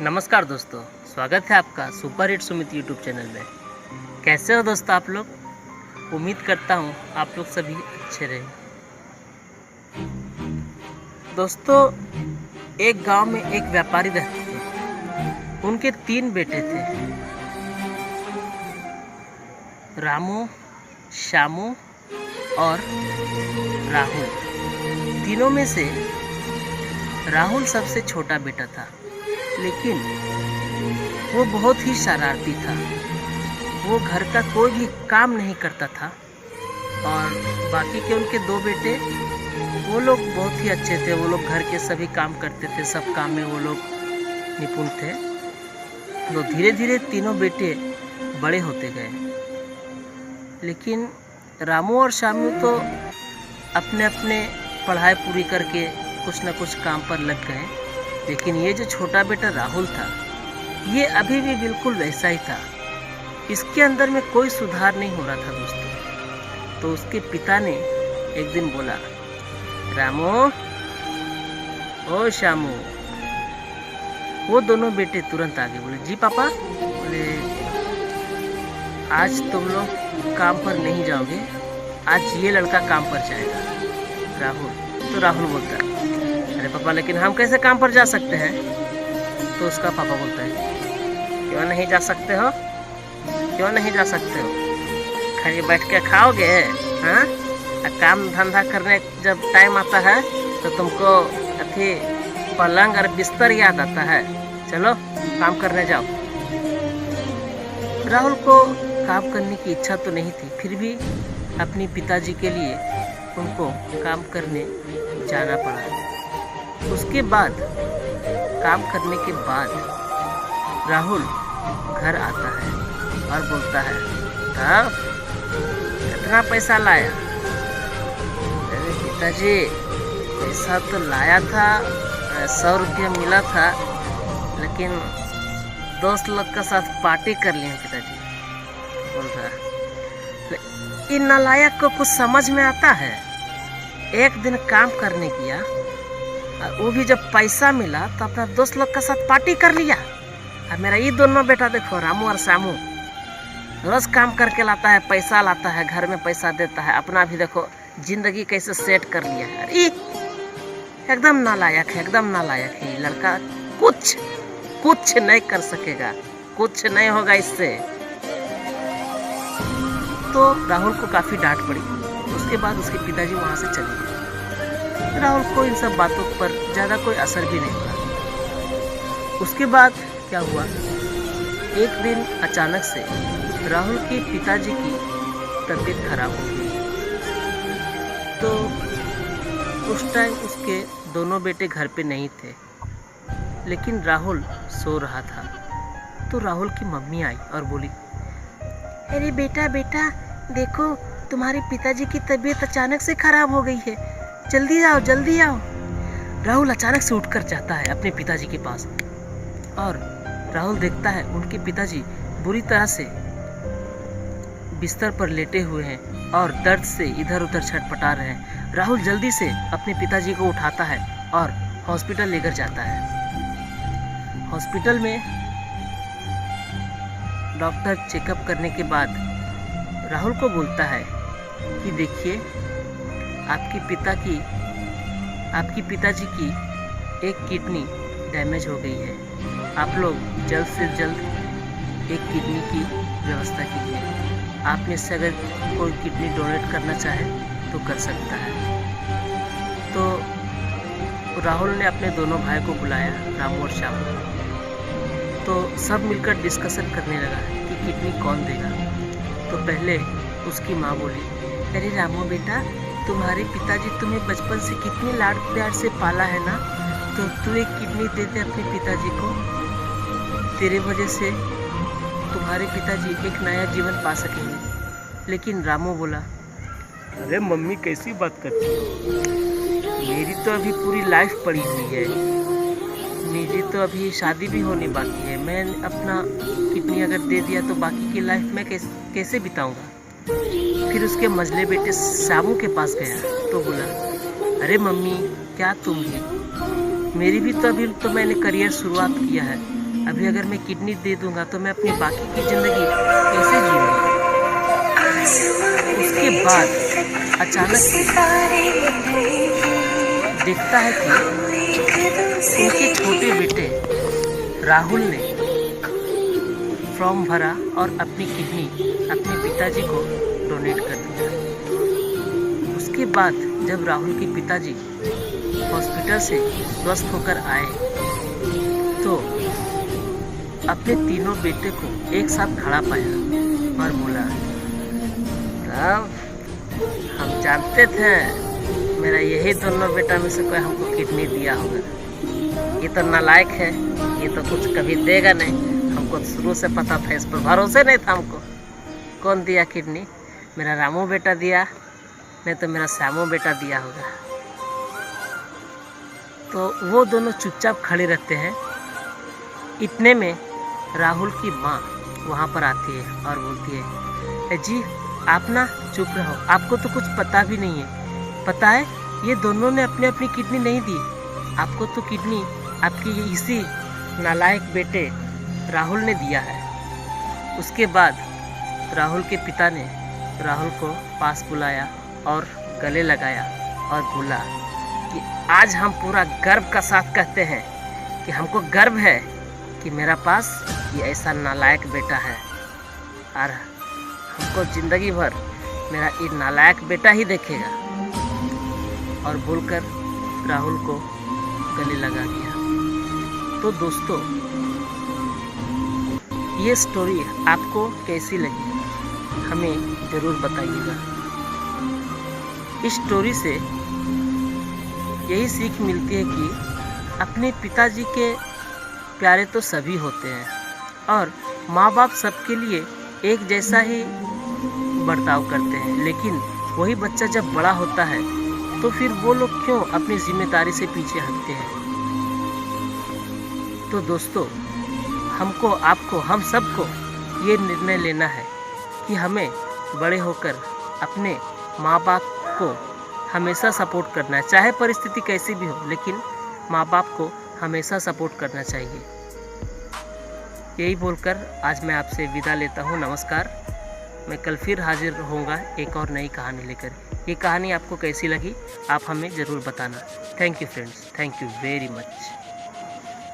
नमस्कार दोस्तों, स्वागत है आपका super hit Sumit YouTube channel में। कैसे हो दोस्तों आप लोग? उम्मीद करता हूँ आप लोग सभी अच्छे रहे। दोस्तों, एक गांव में एक व्यापारी रहते थे। उनके 3 बेटे थे, रामू, श्यामू और राहुल। तीनों में से राहुल सबसे छोटा बेटा था, लेकिन वो बहुत ही शरारती था। वो घर का कोई भी काम नहीं करता था और बाकी के उनके 2 बेटे वो लोग बहुत ही अच्छे थे। वो लोग घर के सभी काम करते थे, सब काम में वो लोग निपुण थे। तो धीरे धीरे तीनों बेटे बड़े होते गए, लेकिन रामू और श्यामू तो अपने अपने पढ़ाई पूरी करके कुछ न कुछ काम पर लग गए। लेकिन ये जो छोटा बेटा राहुल था, ये अभी भी बिल्कुल वैसा ही था। इसके अंदर में कोई सुधार नहीं हो रहा था दोस्तों। तो उसके पिता ने एक दिन बोला, रामू, ओ श्यामू। वो दोनों बेटे तुरंत आगे बोले, जी पापा। बोले, आज तुम लोग काम पर नहीं जाओगे, आज ये लड़का काम पर जाएगा, राहुल। तो राहुल बोलता है, अरे पापा, लेकिन हम कैसे काम पर जा सकते हैं? तो उसका पापा बोलता है, क्यों नहीं जा सकते हो? क्यों नहीं जा सकते हो? खाली बैठ के खाओगे? हाँ, काम धंधा करने जब टाइम आता है तो तुमको अथी पलंग और बिस्तर याद आता है। चलो काम करने जाओ। राहुल को काम करने की इच्छा तो नहीं थी, फिर भी अपने पिताजी के लिए उनको काम करने जाना पड़ा। उसके बाद काम करने के बाद राहुल घर आता है और बोलता है, तब कितना पैसा लाया? अरे पिताजी, पैसा तो लाया था, 100 रुपया मिला था, लेकिन दोस्त लोग के साथ पार्टी कर लिए पिताजी। बोलता है, इन नालायक को कुछ समझ में आता है? एक दिन काम करने किया, वो भी जब पैसा मिला तो अपना दोस्त लोग के साथ पार्टी कर लिया। और मेरा ये दोनों बेटा देखो, रामू और श्यामू, रोज काम करके लाता है, पैसा लाता है, घर में पैसा देता है, अपना भी देखो जिंदगी कैसे सेट कर लिया है। अरे एकदम नालायक है, एकदम नालायक है ये लड़का। कुछ नहीं कर सकेगा, कुछ नहीं होगा इससे। तो राहुल को काफी डांट पड़ी। उसके बाद उसके पिताजी वहां से चले गए। राहुल को इन सब बातों पर ज़्यादा कोई असर भी नहीं पड़ा। उसके बाद क्या हुआ, एक दिन अचानक से राहुल के पिताजी की तबीयत खराब हो गई। तो उस टाइम उसके दोनों बेटे घर पे नहीं थे, लेकिन राहुल सो रहा था। तो राहुल की मम्मी आई और बोली, अरे बेटा देखो, तुम्हारे पिताजी की तबीयत अचानक से खराब हो गई है, जल्दी आओ जल्दी आओ। राहुल अचानक से उठकर जाता है अपने पिताजी के पास और राहुल देखता है उनके पिताजी बुरी तरह से बिस्तर पर लेटे हुए हैं और दर्द से इधर उधर छटपटा रहे हैं। राहुल जल्दी से अपने पिताजी को उठाता है और हॉस्पिटल लेकर जाता है। हॉस्पिटल में डॉक्टर चेकअप करने के बाद राहुल को बोलता है कि देखिए, आपकी पिताजी की एक किडनी डैमेज हो गई है। आप लोग जल्द से जल्द एक किडनी की व्यवस्था कीजिए। आप में से अगर कोई किडनी डोनेट करना चाहे तो कर सकता है। तो राहुल ने अपने दोनों भाई को बुलाया, रामू और श्यामू। तो सब मिलकर डिस्कशन करने लगा कि किडनी कौन देगा। तो पहले उसकी माँ बोली, अरे रामू बेटा, तुम्हारे पिताजी तुम्हें बचपन से कितने लाड प्यार से पाला है ना, तो तू एक किडनी दे दे अपने पिताजी को। तेरे वजह से तुम्हारे पिताजी एक नया जीवन पा सकेंगे। लेकिन रामू बोला, अरे मम्मी कैसी बात करती हो? मेरी तो अभी पूरी लाइफ पड़ी हुई है, मेरी तो अभी शादी भी होने बाकी है। मैं अपना किडनी अगर दे दिया तो बाकी की लाइफ में कैसे बिताऊंगा? फिर उसके मझले बेटे श्यामू के पास गया तो बोला, अरे मम्मी, क्या तुम भी? मेरी भी तो अभी तो मैंने करियर शुरुआत किया है, अभी अगर मैं किडनी दे दूंगा तो मैं अपनी बाकी की ज़िंदगी कैसे जीऊँगा। उसके बाद अचानक से देखता है कि उनके छोटे बेटे राहुल ने फॉर्म भरा और अपनी किडनी अपने पिताजी को डोनेट कर दिया। उसके बाद जब राहुल के पिताजी हॉस्पिटल से स्वस्थ होकर आए तो अपने तीनों बेटे को एक साथ खड़ा पाया और बोला, अब हम जानते थे मेरा यही दोनों बेटा में से कोई हमको किडनी दिया होगा। ये तो नालायक है, ये तो कुछ कभी देगा नहीं। हमको शुरू से पता था, इस पर भरोसे नहीं था हमको। कौन दिया किडनी? मेरा रामू बेटा दिया, नहीं तो मेरा श्यामू बेटा दिया होगा। तो वो दोनों चुपचाप खड़े रहते हैं। इतने में राहुल की माँ वहाँ पर आती है और बोलती है, जी आप ना चुप रहो, आपको तो कुछ पता भी नहीं है। पता है ये दोनों ने अपनी अपनी किडनी नहीं दी, आपको तो किडनी आपके इसी नालायक बेटे राहुल ने दिया है। उसके बाद राहुल के पिता ने राहुल को पास बुलाया और गले लगाया और बोला कि आज हम पूरा गर्व का साथ कहते हैं कि हमको गर्व है कि मेरा पास ये ऐसा नालायक बेटा है और हमको ज़िंदगी भर मेरा ये नालायक बेटा ही देखेगा। और बोलकर राहुल को गले लगा दिया। तो दोस्तों, ये स्टोरी आपको कैसी लगी हमें ज़रूर बताइएगा। इस स्टोरी से यही सीख मिलती है कि अपने पिताजी के प्यारे तो सभी होते हैं और माँ बाप सबके लिए एक जैसा ही बर्ताव करते हैं, लेकिन वही बच्चा जब बड़ा होता है तो फिर वो लोग क्यों अपनी जिम्मेदारी से पीछे हटते हैं। तो दोस्तों, हमको, आपको, हम सबको ये निर्णय लेना है कि हमें बड़े होकर अपने माँ बाप को हमेशा सपोर्ट करना है, चाहे परिस्थिति कैसी भी हो, लेकिन माँ बाप को हमेशा सपोर्ट करना चाहिए। यही बोलकर आज मैं आपसे विदा लेता हूँ। नमस्कार। मैं कल फिर हाजिर होऊंगा एक और नई कहानी लेकर। ये कहानी आपको कैसी लगी आप हमें ज़रूर बताना। Thank you friends, thank you very much.